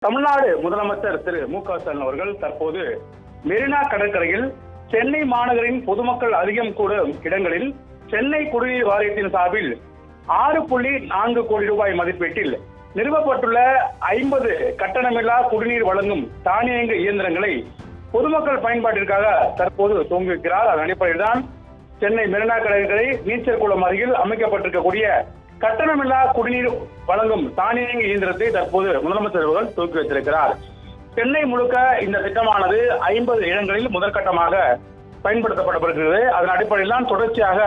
தமிழ்நாடு முதலமைச்சர் திரு மு.க. ஸ்டாலின் அவர்கள் தற்போது மெரினா கடற்கரையில் சென்னை மாநகரின் பொதுமக்கள் அதிகம் கூடும் இடங்களில் சென்னை குடிநீர் வாரியத்தின் சார்பில் 6.4 கோடி ரூபாய் மதிப்பீட்டில் நிறுவப்பட்டுள்ள 50 கட்டணமில்லா குடிநீர் வழங்கும் தானியங்கு இயந்திரங்களை பொதுமக்கள் பயன்பாட்டிற்காக தற்போது துவங்கியிருக்கிறார். அதன் அடிப்படையில் தான் சென்னை மெரினா கடற்கரை நீச்சல் குளம் அருகில் அமைக்கப்பட்டிருக்கக்கூடிய கட்டணமில்லா குடிநீர் வழங்கும் தானியங்கி இயந்திரத்தை தற்போது முதலமைச்சர் அவர்கள் துவக்கி வைத்திருக்கிறார். சென்னை முழுக்க இந்த திட்டமானது 50 இடங்களில் முதற்கட்டமாக பயன்படுத்தப்பட்டிருக்கிறது. அதன் அடிப்படையில் தான் தொடர்ச்சியாக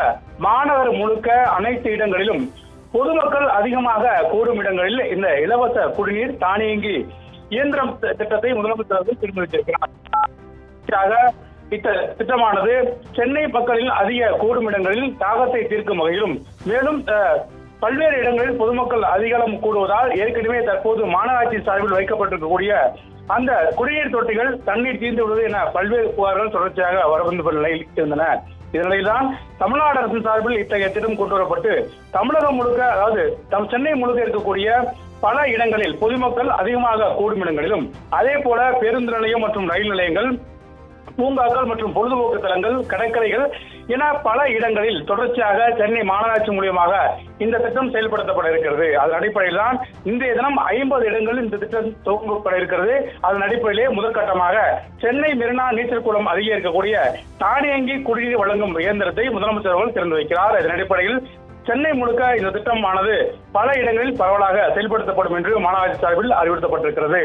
மாநகர் முழுக்க அனைத்து இடங்களிலும் பொதுமக்கள் அதிகமாக கூடும் இடங்களில் இந்த இலவச குடிநீர் தானியங்கி இயந்திரம் திட்டத்தை முதலமைச்சர் அவர்கள் திரும்பி வைத்திருக்கிறார். திட்டமானது சென்னை மக்களில் அதிக கூடும் இடங்களில் தாகத்தை தீர்க்கும் வகையிலும் மேலும் பல்வேறு இடங்களில் பொதுமக்கள் அதிகளம் கூடுவதால் ஏற்கனவே தற்போது மாநகராட்சி சார்பில் வைக்கப்பட்டிருக்கக்கூடிய அந்த குடிநீர் தொட்டிகள் தண்ணீர் தீர்ந்து விடுவது என பல்வேறு புகார்கள் தொடர்ச்சியாக வரவந்து நிலையில் இருந்தன. இதனிடையில்தான் தமிழ்நாடு அரசின் சார்பில் இத்தகைய திட்டம் கொண்டு வரப்பட்டு தமிழகம் முழுக்க, அதாவது சென்னை முழுக்க இருக்கக்கூடிய பல இடங்களில் பொதுமக்கள் அதிகமாக கூடும் இடங்களிலும் அதே போல பேருந்து நிலையம் மற்றும் ரயில் நிலையங்கள், பூங்காக்கள் மற்றும் பொழுதுபோக்கு தலங்கள், கடற்கரைகள் என பல இடங்களில் தொடர்ச்சியாக சென்னை மாநகராட்சி மூலியமாக இந்த திட்டம் செயல்படுத்தப்பட இருக்கிறது. அதன் அடிப்படையில் தான் இன்றைய தினம் 50 இடங்களில் இந்த திட்டம் துவங்கப்பட இருக்கிறது. அதன் அடிப்படையிலே முதற்கட்டமாக சென்னை மெரினா நீச்சல் குளம் அருகே இருக்கக்கூடிய தானியங்கி குடிநீர் வழங்கும் இயந்திரத்தை முதலமைச்சர் அவர்கள் திறந்து வைக்கிறார். இதன் அடிப்படையில் சென்னை முழுக்க இந்த திட்டமானது பல இடங்களில் பரவலாக செயல்படுத்தப்படும் என்று மாநகராட்சி சார்பில் அறிவுறுத்தப்பட்டிருக்கிறது.